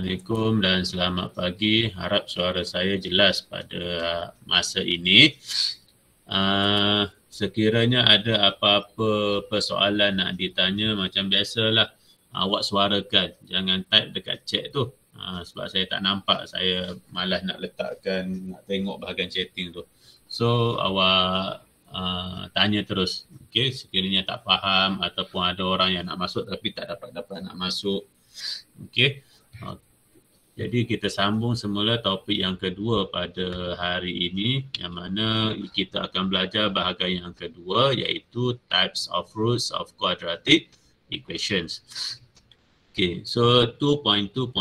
Assalamualaikum dan selamat pagi. Harap suara saya jelas pada masa ini. Sekiranya ada apa-apa persoalan nak ditanya, macam biasalah, awak suarakan. Jangan type dekat chat tu. Sebab saya tak nampak, saya malas nak letakkan, nak tengok bahagian chatting tu. So awak tanya terus. Okay? Sekiranya tak faham ataupun ada orang yang nak masuk tapi tak dapat nak masuk. Okay. Jadi kita sambung semula topik yang kedua pada hari ini, yang mana kita akan belajar bahagian yang kedua, iaitu types of roots of quadratic equations. Okay, so 2.2.1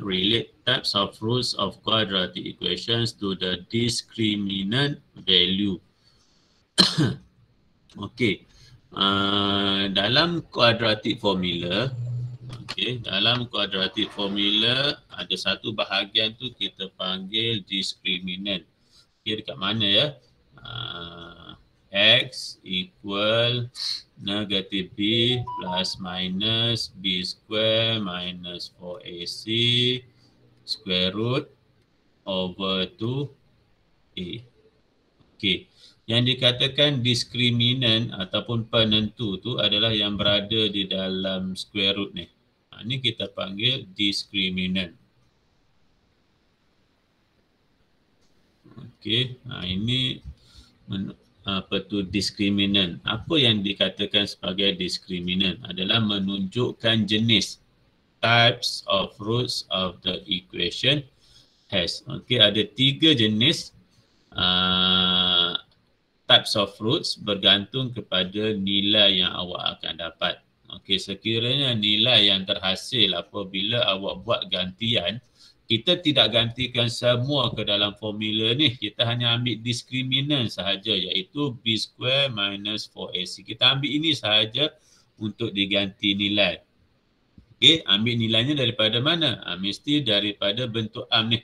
relate types of roots of quadratic equations to the discriminant value. Okay, dalam quadratic formula, dalam quadratic formula ada satu bahagian tu kita panggil discriminant. Okay, dekat mana ya? X equal negative B plus minus B square minus 4AC square root over 2A. Okay. Yang dikatakan discriminant ataupun penentu tu adalah yang berada di dalam square root ni. Ini kita panggil discriminant. Okey, ini apa tu discriminant. Apa yang dikatakan sebagai discriminant adalah menunjukkan jenis, types of roots of the equation has. Okey, ada 3 jenis types of roots bergantung kepada nilai yang awak akan dapat. Okey, sekiranya nilai yang terhasil apabila awak buat gantian, kita tidak gantikan semua ke dalam formula ni. Kita hanya ambil discriminant sahaja, iaitu B square minus 4AC. Kita ambil ini sahaja untuk diganti nilai. Okey, ambil nilainya daripada mana? Mesti daripada bentuk am ni.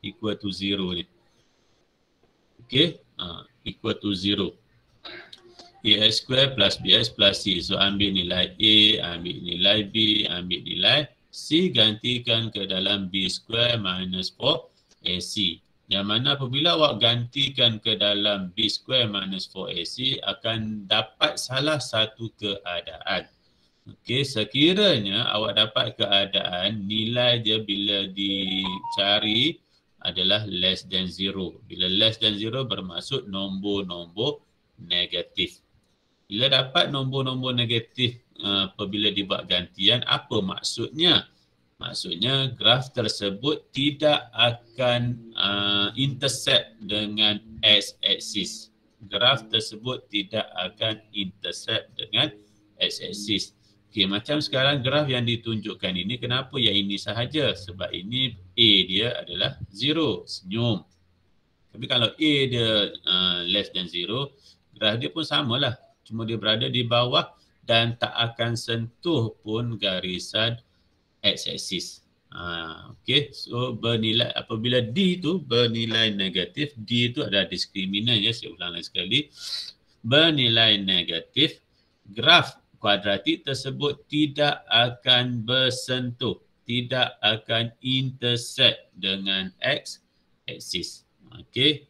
Equal to 0 ni. Okey, equal to 0. AX square plus BX plus C. So ambil nilai A, ambil nilai B, ambil nilai C, gantikan ke dalam B square minus 4AC. Yang mana apabila awak gantikan ke dalam B square minus 4AC akan dapat salah satu keadaan. Okey, sekiranya awak dapat keadaan nilai dia bila dicari adalah less than 0. Bila less than 0 bermaksud nombor-nombor negatif. Bila dapat nombor-nombor negatif apabila dibuat gantian, apa maksudnya? Maksudnya graf tersebut tidak akan intercept dengan x-axis. Graf tersebut tidak akan intercept dengan x-axis. Okey, macam sekarang graf yang ditunjukkan ini, kenapa yang ini sahaja? Sebab ini A dia adalah 0, senyum. Tapi kalau A dia less than 0, graf dia pun samalah. Cuma dia berada di bawah dan tak akan sentuh pun garisan x-axis. Okey, so bernilai apabila D tu bernilai negatif, D itu adalah discriminant ya, saya ulang lagi sekali. Bernilai negatif, graf kuadratik tersebut tidak akan bersentuh, tidak akan intersect dengan x-axis. Okey.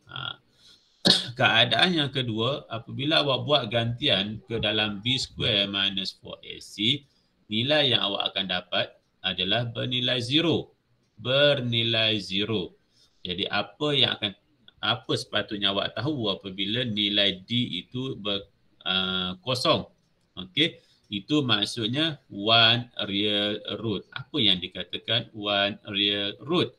Keadaan yang kedua, apabila awak buat gantian ke dalam B square minus 4AC, nilai yang awak akan dapat adalah bernilai 0. Bernilai 0. Jadi apa sepatutnya awak tahu apabila nilai D itu kosong. Okey, itu maksudnya one real root. Apa yang dikatakan one real root?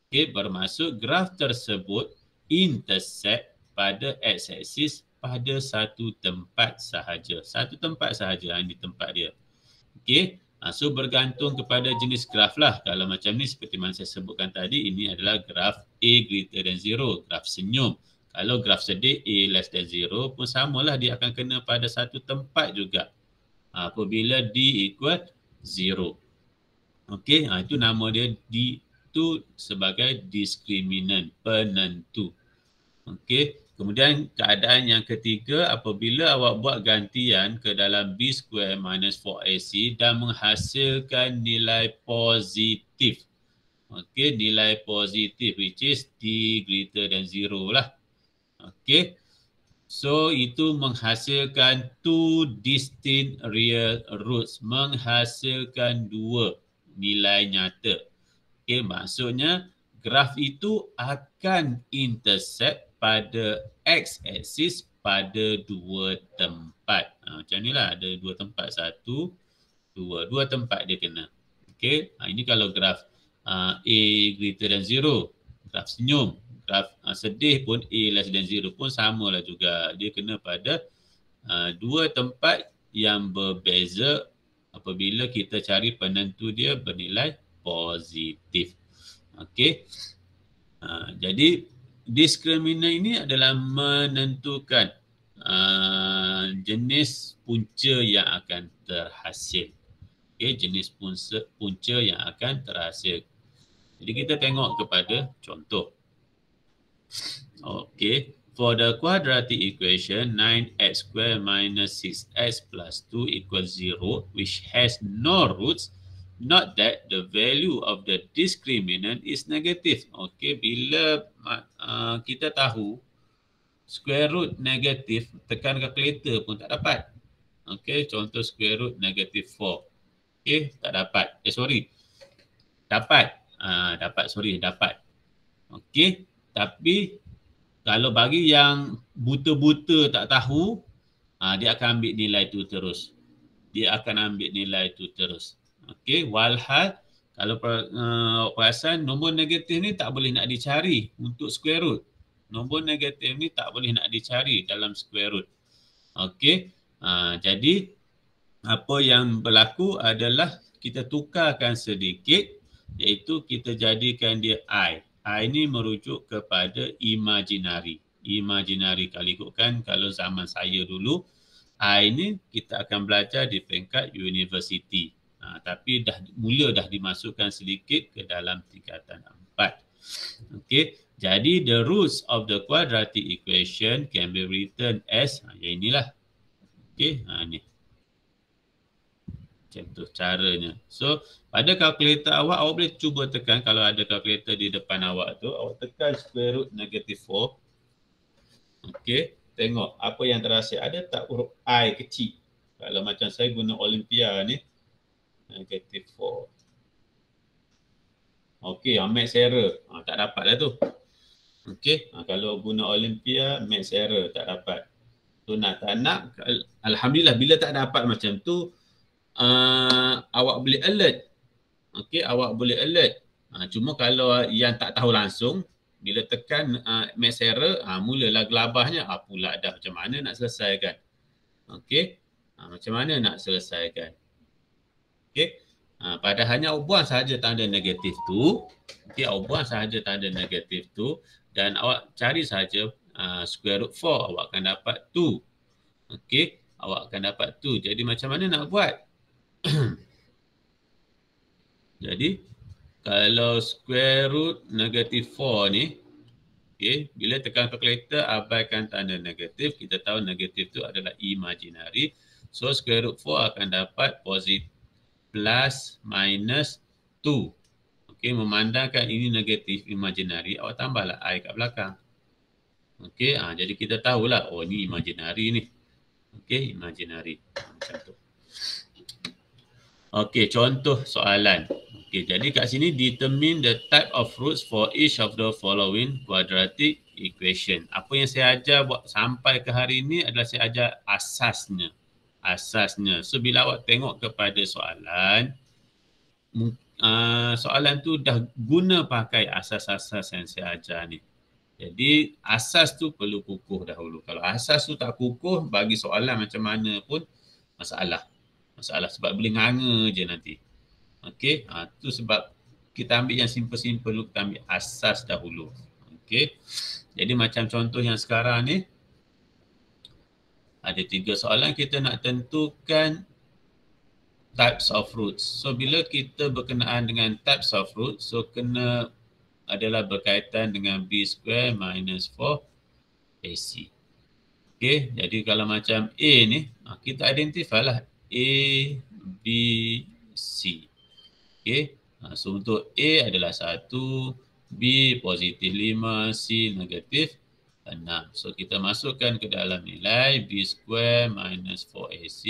Okey, bermaksud graf tersebut intersect pada x-axis pada satu tempat sahaja. Satu tempat sahaja di tempat dia. Okey, so bergantung kepada jenis graf lah. Kalau macam ni seperti mana saya sebutkan tadi, ini adalah graf A greater than 0, graf senyum. Kalau graf sedih A less than 0 pun samalah, dia akan kena pada satu tempat juga. Apabila D equal 0. Okey, itu nama dia D itu sebagai discriminant, penentu. Okey, Kemudian keadaan yang ketiga, apabila awak buat gantian ke dalam B square minus 4AC dan menghasilkan nilai positif. Okey, nilai positif which is D greater than 0 lah. Okey. So itu menghasilkan two distinct real roots, menghasilkan dua nilai nyata. Okey, maksudnya graf itu akan intercept pada x-axis pada dua tempat. Macam ni lah, ada dua tempat, satu, dua tempat dia kena. Okey, ini kalau graf A greater than 0, graf senyum. Graf sedih pun A less than 0 pun samalah juga. Dia kena pada dua tempat yang berbeza apabila kita cari penentu dia bernilai positif. Okey. Jadi diskrimina ini adalah menentukan jenis punca yang akan terhasil. Okey, jenis punca yang akan terhasil. Jadi kita tengok kepada contoh. Okey, for the quadratic equation 9x squared minus 6x plus 2 equals 0 which has no roots, note that the value of the discriminant is negative. Okey, bila kita tahu square root negatif, tekan kalkulator pun tak dapat. Okey, contoh square root negative 4. Okey, tak dapat. Dapat. Dapat. Okey, tapi kalau bagi yang buta-buta tak tahu, dia akan ambil nilai itu terus. Okey, walhal kalau perasan nombor negatif ni tak boleh nak dicari untuk square root. Nombor negatif ni tak boleh nak dicari dalam square root. Okey, jadi apa yang berlaku adalah kita tukarkan sedikit, iaitu kita jadikan dia I. I ni merujuk kepada imaginary. Imaginary kalau ikutkan kalau zaman saya dulu, I ni kita akan belajar di peringkat universiti. Tapi mula dah dimasukkan sedikit ke dalam tingkatan 4. Okey, jadi the roots of the quadratic equation can be written as yang inilah. Okey, ni. Macam tu caranya. So, pada kalkulator awak boleh cuba tekan, kalau ada kalkulator di depan awak tu, awak tekan square root negative 4. Okey, tengok apa yang terhasil. Ada tak huruf I kecil? Kalau macam saya guna Olympia ni, negative 4. Okey, max error. Tak dapat lah tu. Okey, kalau guna Olympia, max error, tak dapat. So, nak tak nak, alhamdulillah bila tak dapat macam tu, awak boleh alert. Okey, awak boleh alert. Cuma kalau yang tak tahu langsung, bila tekan max error, mulalah gelabahnya. Pula dah macam mana nak selesaikan. Okey, macam mana nak selesaikan. Okey, padahalnya awak buang sahaja tanda negatif tu. Okey, awak buang sahaja tanda negatif tu dan awak cari sahaja square root 4, awak akan dapat 2. Okey, awak akan dapat 2. Jadi macam mana nak buat? Jadi kalau square root negative 4 ni, okay, bila tekan calculator abaikan tanda negatif, kita tahu negatif tu adalah imaginary. So square root 4 akan dapat positif plus minus 2. Okay, memandangkan ini negatif imaginary, awak tambahlah I kat belakang. Okay, jadi kita tahulah, oh ni imaginary ni. Okay, imaginary. Macam tu. Okey, contoh soalan. Okey, jadi kat sini determine the type of roots for each of the following quadratic equation. Apa yang saya ajar buat sampai ke hari ini adalah saya ajar asasnya. So bila awak tengok kepada soalan, soalan tu dah guna pakai asas-asas yang saya ajar ni. Jadi asas tu perlu kukuh dahulu. Kalau asas tu tak kukuh, bagi soalan macam mana pun masalah sebab boleh nganga je nanti. Okey, tu sebab kita ambil yang simple-simple dulu, kita ambil asas dahulu. Okey. Jadi macam contoh yang sekarang ni ada 3 soalan, kita nak tentukan types of roots. So bila kita berkenaan dengan types of roots, so kena adalah berkaitan dengan b square minus 4 AC. Okey, jadi kalau macam A ni, kita identify lah A, B, C. Okey, so untuk A adalah 1, B positif 5, C negatif 6. So kita masukkan ke dalam nilai B square minus 4AC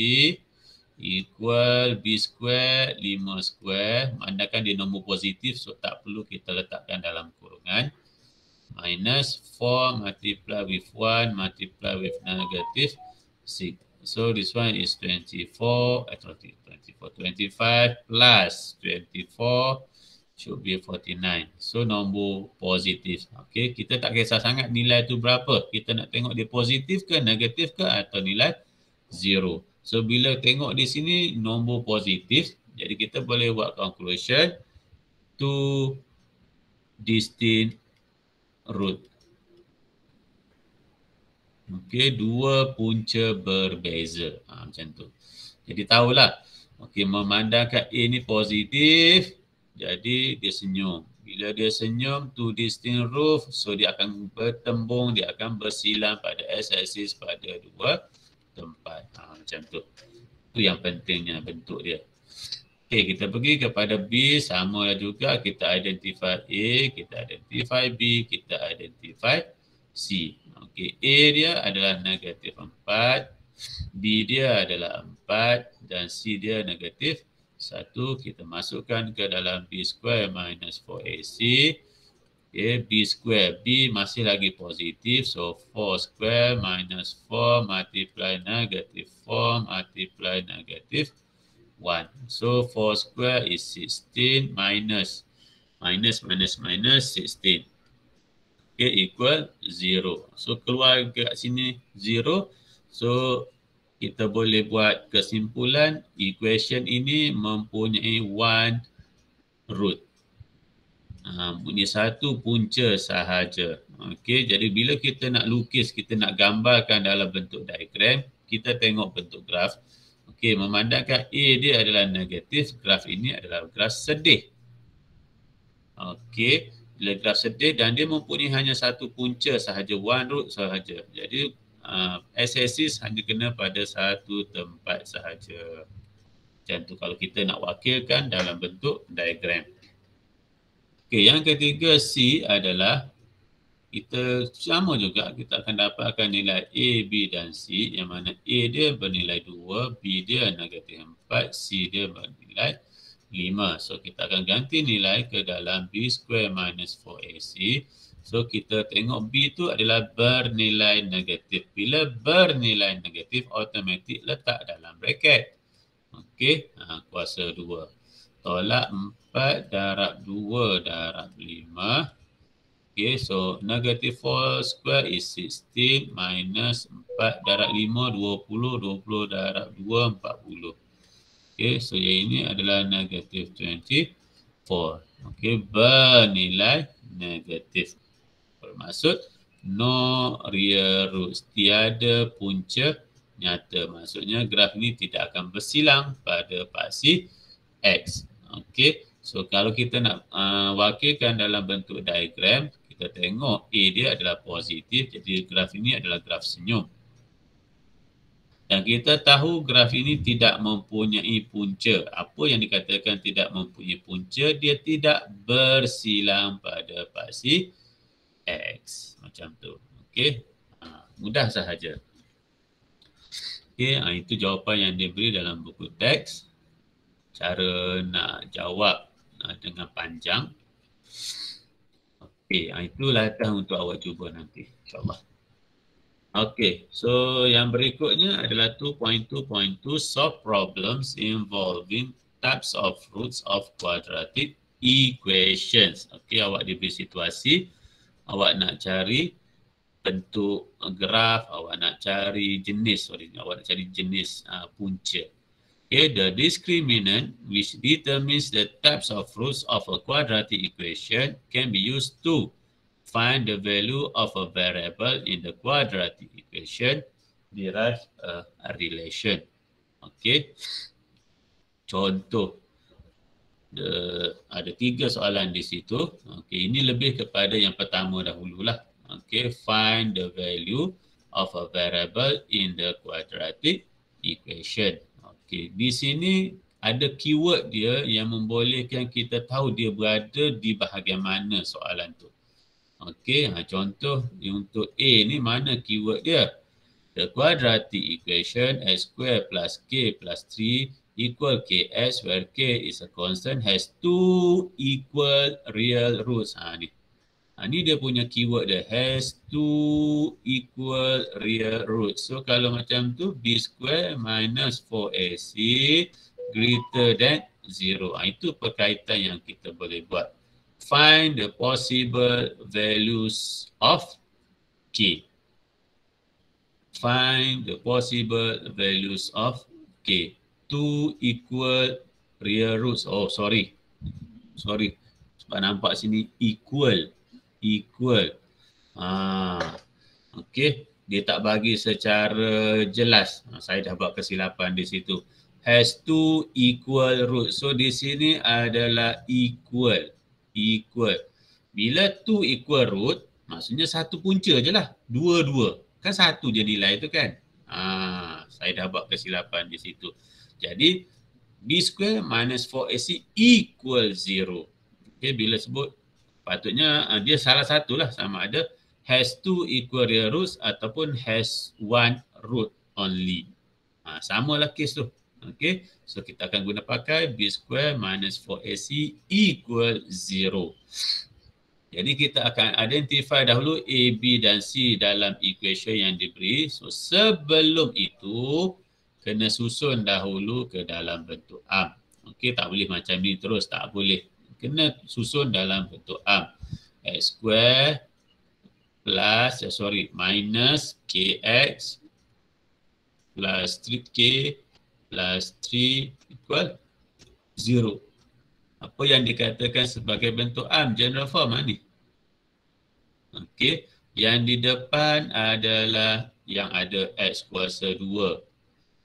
equal B square 5 square. Mandakan dia nombor positif, so tak perlu kita letakkan dalam kurungan. Minus 4 multiply with 1 multiply with negative 6. So this one is 24, 25 plus 24 should be 49. So nombor positif. Okay, kita tak kisah sangat nilai tu berapa. Kita nak tengok dia positif ke negatif ke atau nilai 0. So bila tengok di sini nombor positif, jadi kita boleh buat conclusion two distinct root. Okey, dua punca berbeza. Macam tu. Jadi tahulah. Okey, memandangkan A ni positif, jadi dia senyum. Bila dia senyum, two distinct root, so dia akan bertembung, dia akan bersilang pada x-axis pada dua tempat. Macam tu. Itu yang pentingnya bentuk dia. Okey, kita pergi kepada B, sama juga kita identify A, kita identify B, kita identify C. Okey, A dia adalah negatif 4, B dia adalah 4 dan C dia negatif 1. Kita masukkan ke dalam B square minus 4AC. Okay, B square, B masih lagi positif, so 4 square minus 4 multiply negative 4 multiply negative 1. So 4 square is 16 minus 16. Okay, equal 0. So keluar ke sini 0. So kita boleh buat kesimpulan equation ini mempunyai one root. Punya satu punca sahaja. Okay, jadi bila kita nak lukis, kita nak gambarkan dalam bentuk diagram, kita tengok bentuk graf. Okey, memandangkan A dia adalah negatif, graf ini adalah graf sedih. Okey, bila graf sedih dan dia mempunyai hanya satu punca sahaja, one root sahaja. Jadi x-axis hanya kena pada satu tempat sahaja. Macam tu kalau kita nak wakilkan dalam bentuk diagram. Okey, yang ketiga C adalah kita sama juga, kita akan dapatkan nilai A, B dan C yang mana A dia bernilai 2, B dia negatif 4, C dia bernilai 5. So kita akan ganti nilai ke dalam B square minus 4AC. So kita tengok B tu adalah bernilai negatif. Bila bernilai negatif, automatik letak dalam bracket. Okey, kuasa 2. Tolak 4 darab 2 darab 5. Okay, so negative 4 square is 16 minus 4 darab 5, 20, 20 darab 2, 40. Okay, so yang ini adalah negative 24. Okay, bernilai negatif. Bermaksud no real roots, tiada punca nyata. Maksudnya graf ini tidak akan bersilang pada paksi X. Okay, so kalau kita nak wakilkan dalam bentuk diagram, kita tengok A dia adalah positif, jadi graf ini adalah graf senyum. Dan kita tahu graf ini tidak mempunyai punca. Apa yang dikatakan tidak mempunyai punca? Dia tidak bersilang pada paksi X. Macam tu. Okey, mudah sahaja. Okey, itu jawapan yang diberi dalam buku teks. Cara nak jawab dengan panjang. Okey, itu latihan untuk awak cuba nanti, insyaAllah. Okey, so yang berikutnya adalah 2.2.2 solve problems involving types of roots of quadratic equations. Okey, awak diberi situasi, awak nak cari bentuk graf, awak nak cari jenis, punca. Okay, the discriminant which determines the types of roots of a quadratic equation can be used to find the value of a variable in the quadratic equation, derive a relation. Okay, contoh, ada 3 soalan di situ. Okay, ini lebih kepada yang pertama dahululah. Okay, find the value of a variable in the quadratic equation. Okay, di sini ada keyword dia yang membolehkan kita tahu dia berada di bahagian mana soalan tu. Okey, contoh untuk A ni mana keyword dia? The quadratic equation x square plus k plus 3 equal kx where k is a constant has two equal real roots. Ni. Ni dia punya keyword dia, has two equal real roots. So kalau macam tu b square minus 4ac greater than 0. Itu perkaitan yang kita boleh buat. Find the possible values of k. Find the possible values of k. Two equal real roots. Oh, sorry. Sebab nampak sini equal. Okey. Dia tak bagi secara jelas. Saya dah buat kesilapan di situ. Has two equal roots. So di sini adalah equal. Bila two equal root, maksudnya satu punca je lah. Dua. Kan satu je nilai tu kan. Saya dah buat kesilapan di situ. Jadi b square minus 4ac equal 0. Okay, bila sebut patutnya dia salah satu lah, sama ada has two equal real roots ataupun has one root only. Samalah kes tu. Okay, so kita akan guna pakai b square minus 4ac equal 0. Jadi kita akan identify dahulu A, B dan C dalam equation yang diberi. So sebelum itu kena susun dahulu ke dalam bentuk arm. Okey, tak boleh macam ni terus, tak boleh. Kena susun dalam bentuk arm. X square plus minus kx plus 3k plus 3 equal 0. Apa yang dikatakan sebagai bentuk arm, general form ni. Okey, yang di depan adalah yang ada x kuasa 2.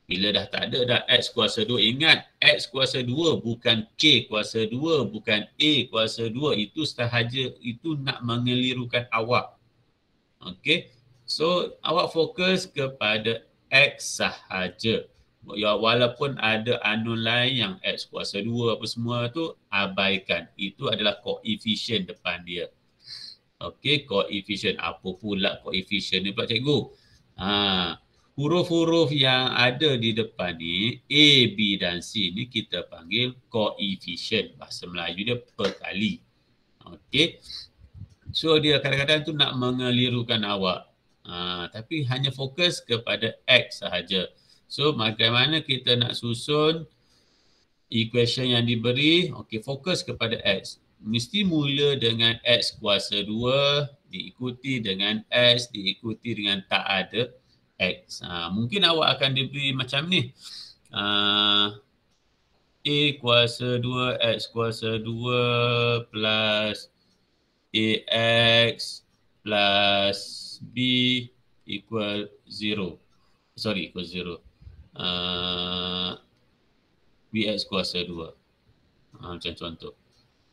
Bila dah tak ada dah x kuasa 2, ingat x kuasa 2 bukan k kuasa 2, bukan a kuasa 2. Itu sahaja, itu nak mengelirukan awak. Okey, so awak fokus kepada x sahaja. Ya, walaupun ada unknown lain yang x kuasa 2 apa semua tu, abaikan. Itu adalah koefisien depan dia. Okey, koefisien. Apa pula koefisien ni pula cikgu? Huruf-huruf yang ada di depan ni, A, B dan C ni kita panggil koefisien. Bahasa Melayu dia perkali. Okey. So dia kadang-kadang tu nak mengelirukan awak. Tapi hanya fokus kepada x sahaja. So bagaimana kita nak susun equation yang diberi? Okey, fokus kepada x. Mesti mula dengan x kuasa 2, diikuti dengan x, diikuti dengan tak ada x. Mungkin awak akan diberi macam ni. A kuasa 2, x kuasa 2 plus ax plus b equal 0. Equal 0. bx kuasa 2. Macam contoh.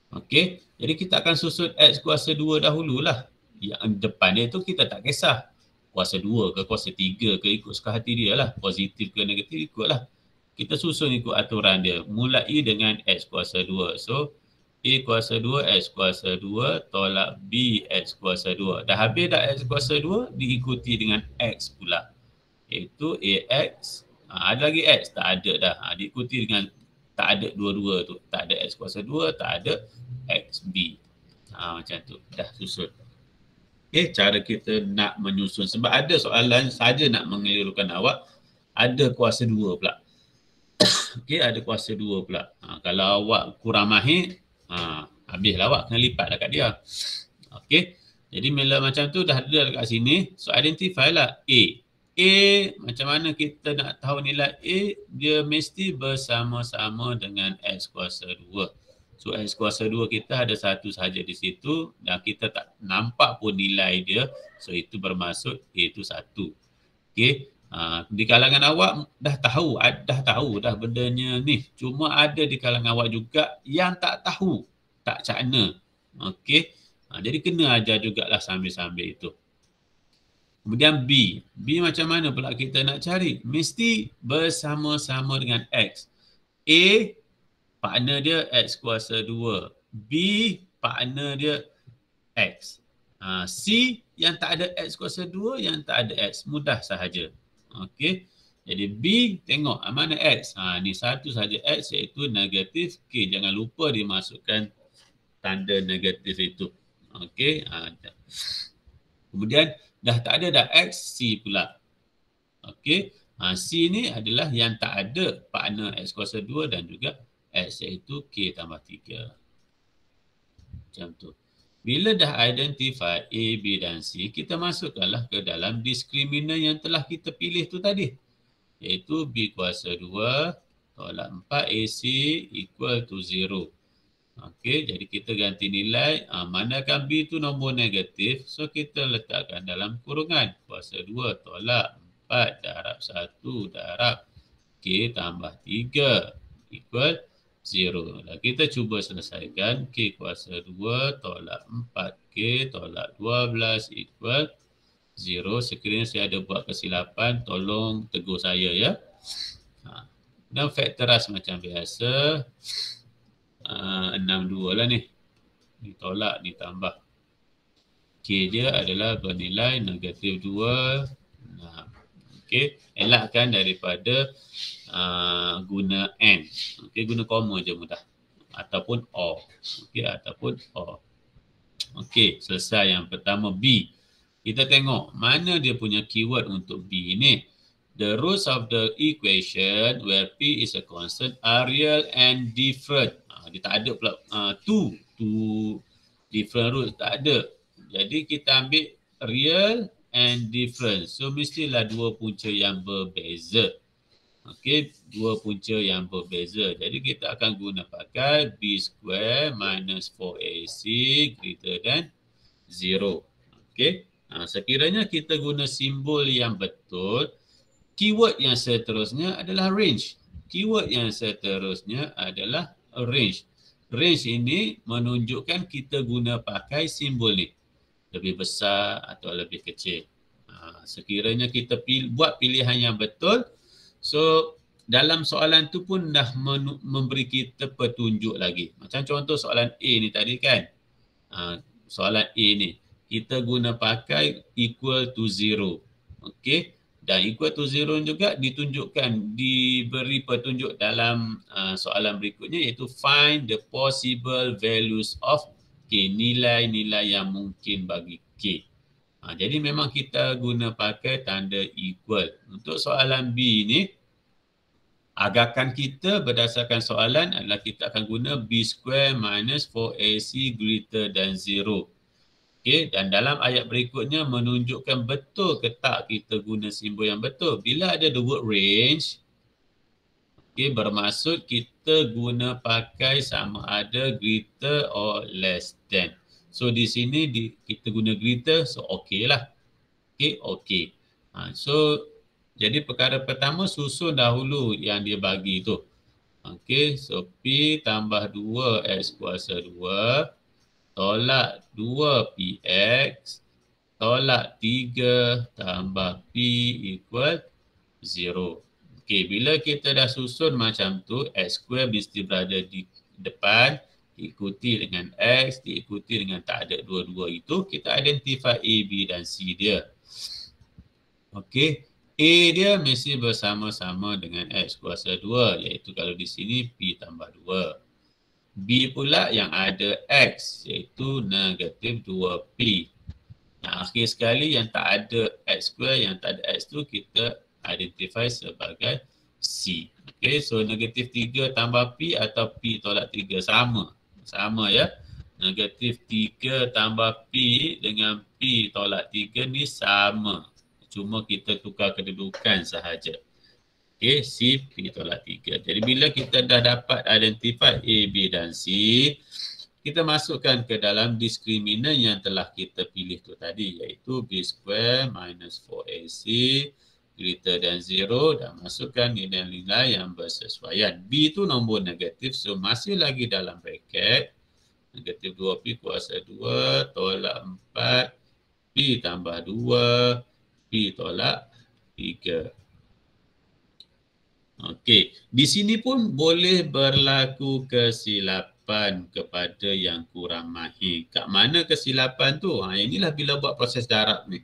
Okey, jadi kita akan susun x kuasa 2 dahululah. Yang depan dia tu kita tak kisah. Kuasa 2 ke kuasa 3 ke, ikut suka hati dia lah. Positif ke negatif ikutlah. Kita susun ikut aturan dia. Mulai dengan x kuasa 2. So, a kuasa 2, x kuasa 2 tolak b x kuasa 2. Dah habis dah x kuasa 2 diikuti dengan x pula. Iaitu ax. Ada lagi x? Tak ada dah. Diikuti dengan tak ada dua-dua tu. Tak ada x kuasa 2, tak ada xb. Macam tu. Dah susun. Okay, cara kita nak menyusun. Sebab ada soalan saja nak mengelirukan awak. Ada kuasa 2 pula. Okay, ada kuasa 2 pula. Kalau awak kurang mahir, habislah awak kena lipat dekat dia. Okay, jadi bila macam tu dah ada dekat sini. So identify lah A. A, macam mana kita nak tahu nilai A? Dia mesti bersama-sama dengan X kuasa 2. So X kuasa 2 kita ada satu sahaja di situ dan kita tak nampak pun nilai dia. So itu bermaksud A itu 1. Okay. Di kalangan awak dah tahu dah bendanya ni. Cuma ada di kalangan awak juga yang tak tahu, tak cakna. Okay. Jadi kena ajar jugalah sambil-sambil itu. Kemudian B. B macam mana pula kita nak cari? Mesti bersama-sama dengan X. A, partner dia X kuasa 2. B, partner dia X. C, yang tak ada X kuasa 2, yang tak ada X. Mudah sahaja. Okey. Jadi B, tengok mana X. Ni satu sahaja X iaitu negatif K. Jangan lupa dimasukkan tanda negatif itu. Okey. Kemudian dah tak ada dah X, C pula. Okey. C ni adalah yang tak ada partner X kuasa 2 dan juga X iaitu K tambah 3. Macam tu. Bila dah identify A, B dan C, kita masukkanlah ke dalam diskriminan yang telah kita pilih tu tadi. Iaitu B kuasa 2 tolak 4 AC equal to 0. Okey, jadi kita ganti nilai. Manakah B tu nombor negatif, so kita letakkan dalam kurungan. Kuasa 2 tolak 4 darab 1 darab K tambah 3 equal 0. Dan kita cuba selesaikan. K kuasa 2 tolak 4K tolak 12 equal 0. Sekiranya saya ada buat kesilapan, tolong tegur saya ya. Dan faktoras macam biasa. 62 lah ni. Ditolak, ditambah. K dia adalah bernilai negatif 2. Okey, elakkan daripada guna N. Okey, guna koma je mudah. Ataupun OR. Okey, ataupun OR. Okey, selesai yang pertama B. Kita tengok mana dia punya keyword untuk B ni. The roots of the equation where P is a constant are real and different. Dia tak ada pula two different roots, tak ada. Jadi kita ambil real and different. So mestilah dua punca yang berbeza. Okey, dua punca yang berbeza. Jadi kita akan guna pakai B square minus 4AC greater than 0. Okey. Sekiranya kita guna simbol yang betul, keyword yang seterusnya adalah range. Keyword yang seterusnya adalah range. Range ini menunjukkan kita guna pakai simbol ni. Lebih besar atau lebih kecil. Sekiranya kita buat pilihan yang betul, so dalam soalan tu pun dah memberi kita petunjuk lagi. Macam contoh soalan A ni tadi kan. Soalan A ni. Kita guna pakai equal to 0. Okey. Dan equal to 0 juga ditunjukkan, diberi petunjuk dalam soalan berikutnya iaitu find the possible values of K. Nilai-nilai yang mungkin bagi K. Jadi memang kita guna pakai tanda equal. Untuk soalan B ni, agakan kita berdasarkan soalan adalah kita akan guna B square minus 4AC greater than 0. Okey, dan dalam ayat berikutnya menunjukkan betul ke tak kita guna simbol yang betul. Bila ada the word range, okey, bermaksud kita guna pakai sama ada greater or less than. So di sini kita guna greater, so okey lah. Okey, okey. So jadi perkara pertama susun dahulu yang dia bagi tu. Okey, so P tambah 2X kuasa 2 tolak 2px tolak 3 tambah p equal 0. Okey, bila kita dah susun macam tu, x square mesti berada di depan, diikuti dengan x, diikuti dengan tak ada dua-dua itu, kita identify A, B dan C dia. Okey, A dia mesti bersama-sama dengan x kuasa 2, iaitu kalau di sini p tambah 2. B pula yang ada X iaitu negatif 2P. Yang akhir sekali yang tak ada X square, yang tak ada X tu kita identify sebagai C. Okay, so negatif 3 tambah P atau P tolak 3 sama. Sama ya. Negatif 3 tambah P dengan P tolak 3 ni sama. Cuma kita tukar kedudukan sahaja. Okay, C, P tolak 3. Jadi bila kita dah dapat identify A, B dan C, kita masukkan ke dalam diskriminan yang telah kita pilih tu tadi, iaitu B square minus 4AC greater than 0 dan masukkan nilai-nilai yang bersesuaian. B tu nombor negatif, so masih lagi dalam bracket. Negatif 2P kuasa 2 tolak 4, P tambah 2 P tolak 3. Okey, di sini pun boleh berlaku kesilapan kepada yang kurang mahir. Kat mana kesilapan tu? Inilah bila buat proses darab ni.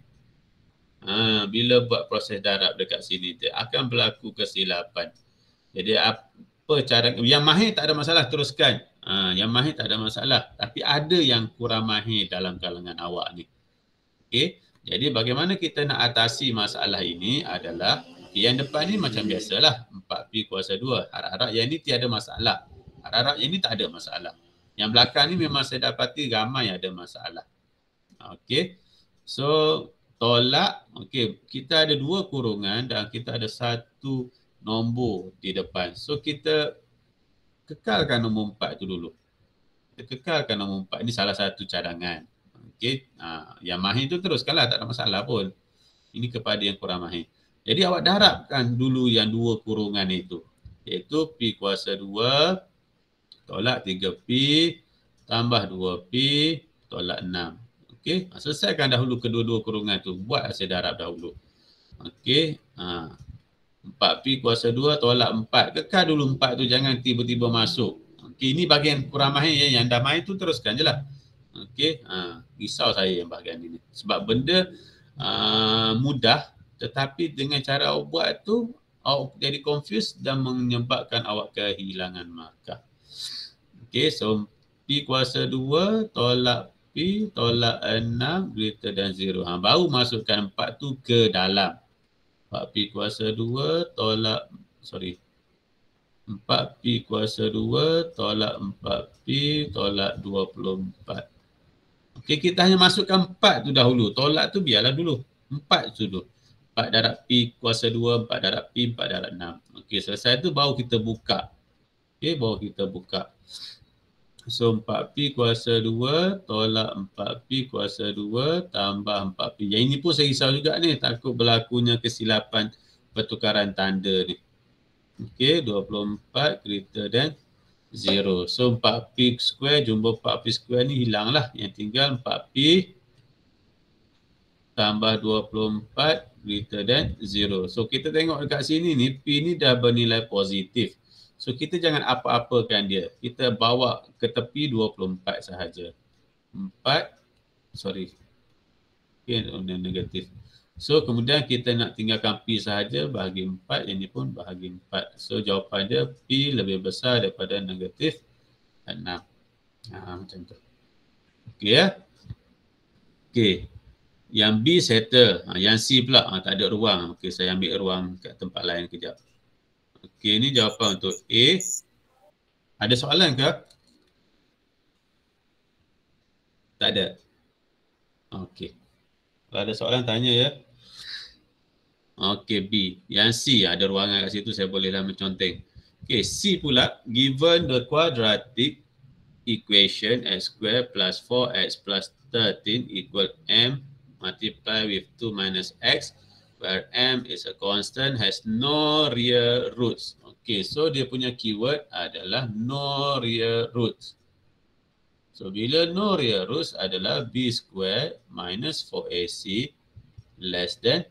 Bila buat proses darab dekat sini, dia akan berlaku kesilapan. Jadi apa cara, yang mahir tak ada masalah, teruskan. Yang mahir tak ada masalah. Tapi ada yang kurang mahir dalam kalangan awak ni. Okey, jadi bagaimana kita nak atasi masalah ini adalah yang depan ni macam biasalah 4P kuasa 2. Harap-harap yang ni tiada masalah. Harap-harap yang ni tak ada masalah. Yang belakang ni memang saya dapati ramai ada masalah. Okey. So tolak, okey, kita ada 2 kurungan dan kita ada 1 nombor di depan. So kita kekalkan nombor 4 tu dulu. Kita kekalkan nombor 4. Ini salah satu cadangan. Okey. Yang mahir tu teruskanlah, tak ada masalah pun. Ini kepada yang kurang mahir. Jadi awak darabkan dulu yang 2 kurungan itu. Iaitu P kuasa 2 tolak 3P tambah 2P tolak 6. Okey, selesaikan dahulu kedua-dua kurungan tu. Buat hasil darab dahulu. Okey, 4P kuasa 2 tolak 4. Kekal dulu 4 tu, jangan tiba-tiba masuk. Okey, ini bahagian kurang mahir ya. Yang dah mahir tu teruskan je lah. Okey, risau saya yang bahagian ini. Sebab benda mudah, tetapi dengan cara awak buat tu, awak jadi confused dan menyebabkan awak kehilangan markah. Okey, so P kuasa 2 tolak P tolak 6 greater than 0. Baru masukkan 4 tu ke dalam. 4P kuasa 2 tolak, 4P kuasa 2 tolak 4P tolak 24. Okey, kita hanya masukkan 4 tu dahulu. Tolak tu biarlah dulu. 4 tu dulu. 4 darab P kuasa 2, 4 darab P, 4 darab 6. Okey, selesai tu baru kita buka. Okey, baru kita buka. So 4P kuasa 2 tolak 4P kuasa 2 tambah 4P. Yang ini pun saya risau juga ni. Takut berlakunya kesilapan pertukaran tanda ni. Okey, 24 greater than 0. So 4P square jumpa 4P square ni hilanglah. Yang tinggal 4P tambah 24 greater than 0. So kita tengok dekat sini ni, P ni dah bernilai positif. So kita jangan apa-apakan dia. Kita bawa ke tepi 24 sahaja. 4, okay, negatif. So kemudian kita nak tinggalkan P sahaja, bahagi 4, yang ni pun bahagi 4. So jawapan dia P lebih besar daripada negatif 6. Macam tu. Okey ya. Okey. Yang B settle. Yang C pula tak ada ruang. Okey, saya ambil ruang kat tempat lain kejap. Okey, ni jawapan untuk A. Ada soalan ke? Tak ada. Okey. Kalau ada soalan tanya ya. Okey, B. Yang C ada ruangan kat situ, saya bolehlah menconteng. Okey, C pula, given the quadratic equation x square plus 4x plus 13 equal m multiply with 2 minus x, where m is a constant, has no real roots. Okey, so dia punya keyword adalah no real roots. So bila no real roots adalah b square minus 4ac less than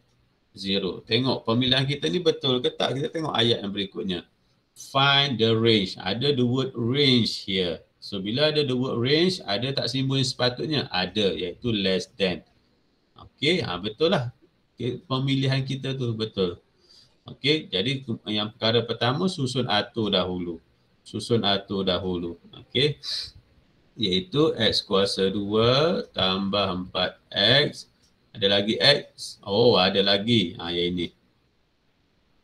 0. Tengok pemilihan kita ni betul ke tak? Kita tengok ayat yang berikutnya. Find the range. Ada the word range here. So bila ada the word range, ada tak simbol yang sepatutnya? Ada, iaitu less than. Okey, betul lah. Okay, pemilihan kita tu betul. Okey, jadi yang perkara pertama susun atur dahulu. Susun atur dahulu. Okey. Iaitu x kuasa 2 tambah 4x. Ada lagi x. Oh, ada lagi. Yang ini.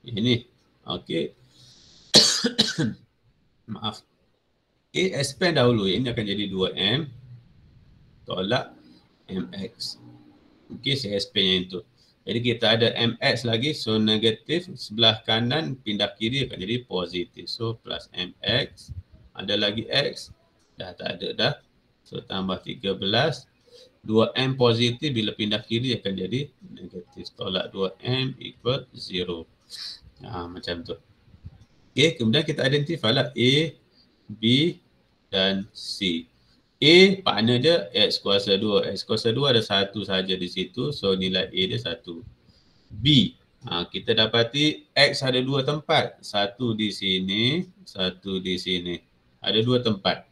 Ini. Okey. Maaf. Okay, expand dahulu. Ini akan jadi 2m tolak mx. Okey, saya expand yang itu. Jadi kita ada mx lagi. So negatif sebelah kanan pindah kiri akan jadi positif. So plus mx. Ada lagi x. Dah tak ada dah. So tambah 13. 2m positif bila pindah kiri akan jadi negatif. Tolak 2m equal 0. Macam tu. Okey, kemudian kita identify lah A, B dan C. A partner dia x kuasa 2. X kuasa 2 ada 1 saja di situ. So nilai A dia 1. B. Kita dapati X ada dua tempat. Satu di sini, satu di sini. Ada dua tempat.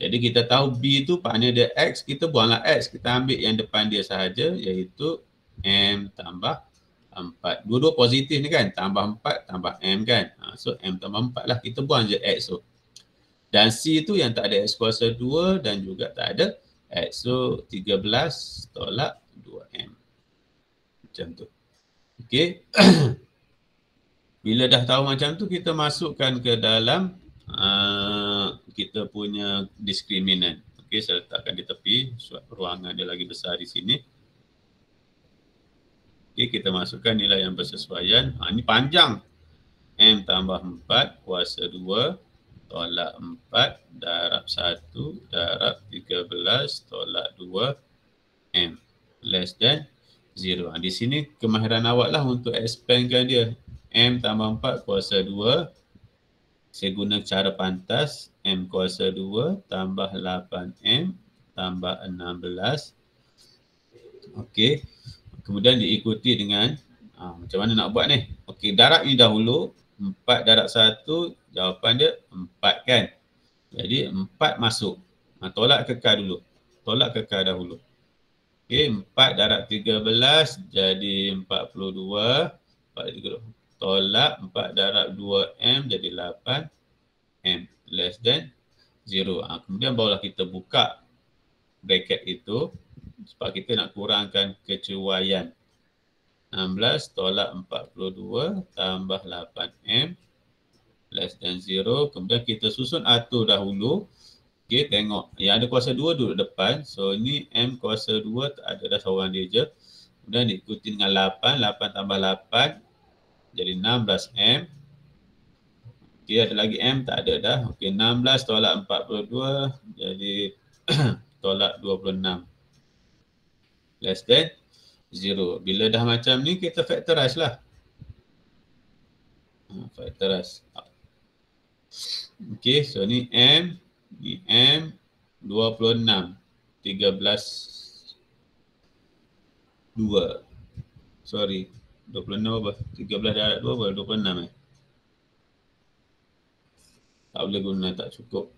Jadi kita tahu B itu partner dia X, kita buanglah X. Kita ambil yang depan dia sahaja, iaitu M tambah 4. Dua-dua positif ni kan, tambah 4 tambah M kan. So M tambah 4 lah, kita buang je X tu. Dan C tu yang tak ada X kuasa 2 dan juga tak ada X. So 13 tolak 2M. Macam tu. Okey. Bila dah tahu macam tu, kita masukkan ke dalam kita punya diskriminan. Okey, saya letakkan di tepi sebab ruangan dia lagi besar di sini. Okey, kita masukkan nilai yang bersesuaian. Ini panjang. M tambah 4 kuasa 2 tolak 4 darab 1 darab 13 tolak 2 M less than 0. Di sini kemahiran awak lah untuk expandkan dia. M tambah 4 kuasa 2. Saya guna cara pantas. M kuasa 2 tambah 8M tambah 16. Okey. Kemudian diikuti dengan macam mana nak buat ni. Okey, darab ni dahulu. 4 darab 1, jawapan dia 4 kan. Jadi 4 masuk. Tolak kekal dulu. Tolak kekal dahulu. Okey, 4 darab 13 jadi 42. Tolak 4 darab 2M jadi 8M less than 0. Kemudian barulah kita buka bracket itu sebab kita nak kurangkan keceruaian. 16 tolak 42 tambah 8M less than 0. Kemudian kita susun atur dahulu. Okey, tengok. Yang ada kuasa 2 duduk depan. So, ni M kuasa 2 tak ada dah seorang dia je. Kemudian diikuti dengan 8. 8 tambah 8 jadi 16M. Okey, ada lagi M? Tak ada dah. Okey, 16 tolak 42 jadi tolak 26. Less than 0. Bila dah macam ni, kita factorize lah. Factorize. Okey, so ni M. Ni M 26. 13 2. Sorry. 26 apa? 13 darab 2 apa? 26 Tak boleh guna, tak cukup.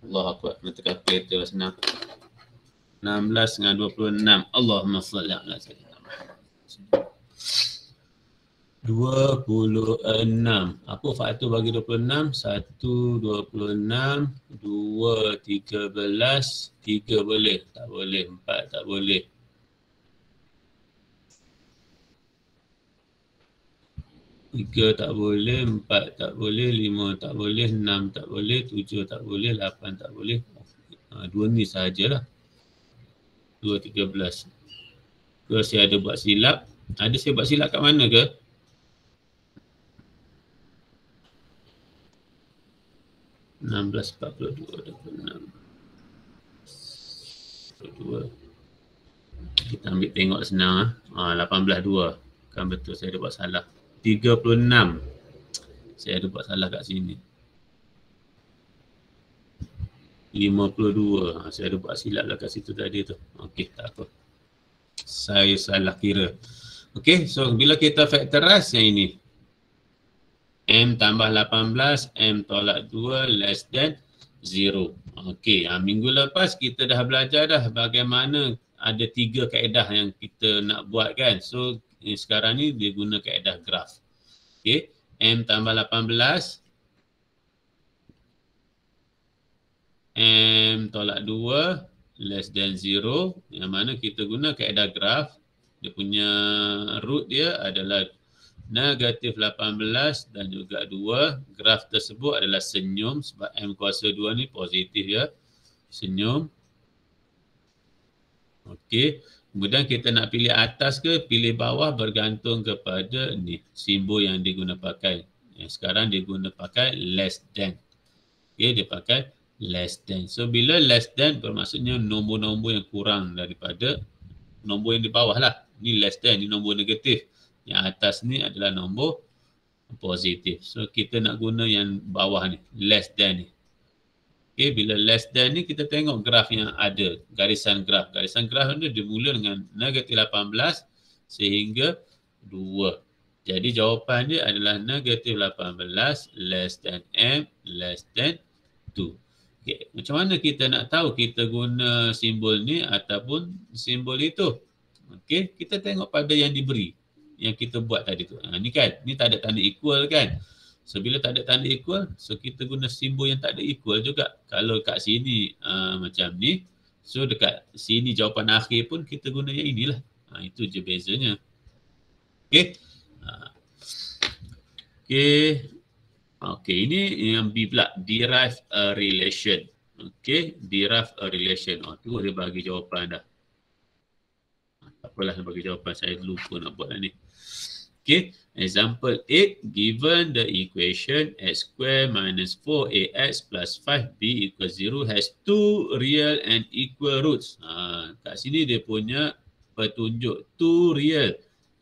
Allah Akbar. Kena tekan calculator lah senang. 16 dengan 26. Allahumma salli ala sayyidina Muhammad. 26. Apa faktor bagi 26? 1, 26, 2, 13, 3 boleh? Tak boleh. 4 tak boleh. 3 tak boleh, 4 tak boleh, 5 tak boleh, 6 tak boleh, 7 tak boleh, 8 tak boleh. 2 ni sahajalah. 2, 13. Kalau saya ada buat silap. Ada saya buat silap kat mana ke? (16, 42, 26). 42. Kita ambil tengok senang. 18, 2. Kan betul saya ada buat salah. 36. Saya ada buat salah kat sini. 52. Saya ada buat silap lah kat situ tadi tu. Okey, tak apa. Saya salah kira. Okey, so bila kita factorize yang ini. M tambah 18, M tolak 2 less than 0. Okey, minggu lepas kita dah belajar dah bagaimana ada 3 kaedah yang kita nak buat kan. So, sekarang ni dia guna kaedah graf. Okey, M tambah 18. M tolak 2 less than 0. Yang mana kita guna kaedah graf. Dia punya root dia adalah negatif 18 dan juga 2. Graf tersebut adalah senyum sebab M kuasa 2 ni positif ya. Senyum. Okey. Kemudian kita nak pilih atas ke pilih bawah bergantung kepada ni simbol yang diguna pakai. Yang sekarang diguna pakai less than. Okey, dia pakai less than. So bila less than bermaksudnya nombor-nombor yang kurang daripada nombor yang di bawah lah. Ni less than, ni nombor negatif. Yang atas ni adalah nombor positif. So kita nak guna yang bawah ni, less than ni. Okay, bila less than ni kita tengok graf yang ada, garisan graf. Garisan graf ni dimula dengan negatif 18 sehingga 2. Jadi jawapan dia adalah negatif 18 less than M less than 2. Okay. Macam mana kita nak tahu kita guna simbol ni ataupun simbol itu? Okay. Kita tengok pada yang diberi, yang kita buat tadi tu. Ni kan, ni tak ada tanda equal kan. So bila tak ada tanda equal, so kita guna simbol yang tak ada equal juga. Kalau kat sini macam ni, so dekat sini jawapan akhir pun kita guna yang inilah. Itu je bezanya. Okay. Okay. Okay, ini yang B pula, derive a relation. Okay, derive a relation. Tu dia bagi jawapan dah. Tak apalah dia bagi jawapan, saya lupa nak buat ni. Okay, example 8, given the equation x square minus 4ax plus 5b equals 0 has 2 real and equal roots. Kat sini dia punya petunjuk 2 real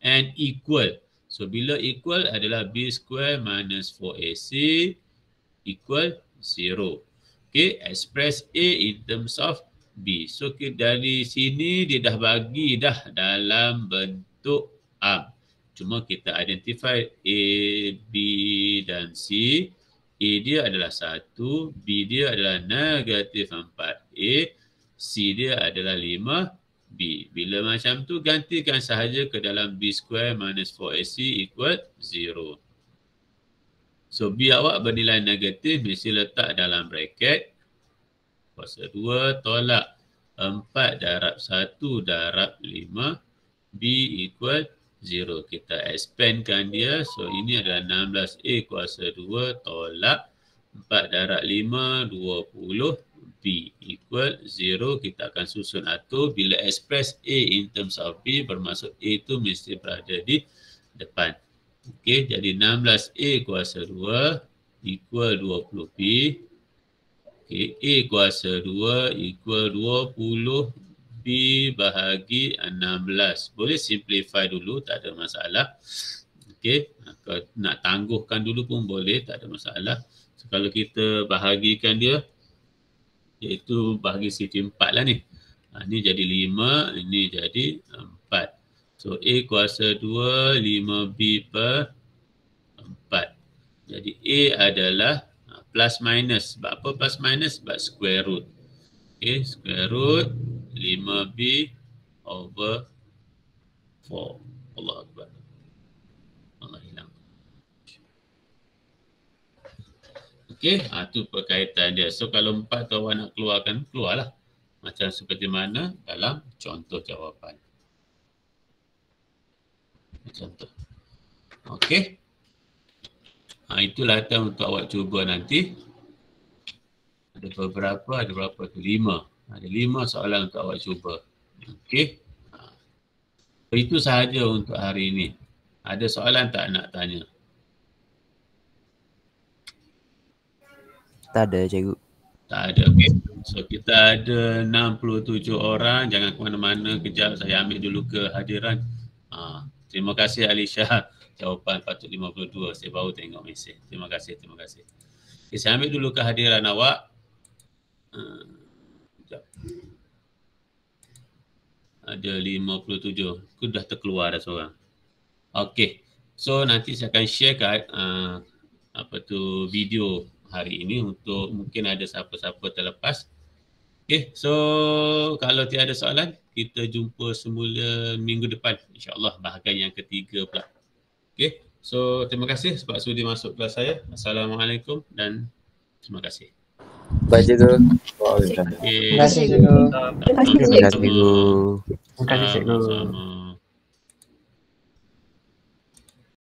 and equal. So bila equal adalah b square minus 4ac equal 0. Okay, express a in terms of b. So dari sini dia dah bagi dah dalam bentuk arm. Cuma kita identify A, B dan C. A dia adalah 1, B dia adalah negatif 4A, C dia adalah 5B. Bila macam tu gantikan sahaja ke dalam B square minus 4AC equal 0. So B awak bernilai negatif mesti letak dalam bracket. Kuasa 2 tolak 4 darab 1 darab 5. B equal 0. Kita expandkan dia. So ini adalah 16A kuasa 2 tolak 4 darab 5, 20. B equal 0. Kita akan susun atur. Bila express A in terms of B, bermaksud A itu mesti berada di depan. Okey, jadi 16A kuasa 2 equal 20B. Okey, A kuasa 2 equal 20. B bahagi 16. Boleh simplify dulu, tak ada masalah. Okey, nak tangguhkan dulu pun boleh, tak ada masalah. So, kalau kita bahagikan dia, iaitu bahagi sisi 4 lah ni. Ni jadi 5, ini jadi 4. So A kuasa 2, 5B per 4. Jadi A adalah plus minus. Sebab apa plus minus? Sebab square root. Okay, square root 5B over 4. Allah Akbar. Allah hilang. Okay, tu perkaitan dia. So kalau 4 tu awak nak keluarkan, keluarlah. Macam seperti mana dalam contoh jawapan. Contoh. Okay. Itulah untuk awak cuba nanti. Ada beberapa, ada berapa tu? 5. Ada 5 soalan untuk awak cuba. Okey. Itu sahaja untuk hari ini. Ada soalan tak nak tanya? Tak ada, cikgu. Tak ada, okey. So kita ada 67 orang. Jangan ke mana-mana, kejap saya ambil dulu kehadiran. Terima kasih Alisha. Jawapan patut 52. Saya baru tengok mesej. Terima kasih, terima kasih. Okay, saya ambil dulu kehadiran awak. Ada 57. Aku dah terkeluar dah seorang. Okey. So nanti saya akan share kat video hari ini untuk mungkin ada siapa-siapa terlepas. Okey. So kalau tiada soalan, kita jumpa semula minggu depan. InsyaAllah bahagian yang ketiga pula. Okey. So terima kasih sebab sudi masuk kelas saya. Assalamualaikum dan terima kasih. Baik, cikgu. Terima kasih, cikgu. Terima kasih, cikgu. Terima kasih, cikgu. Sama-sama.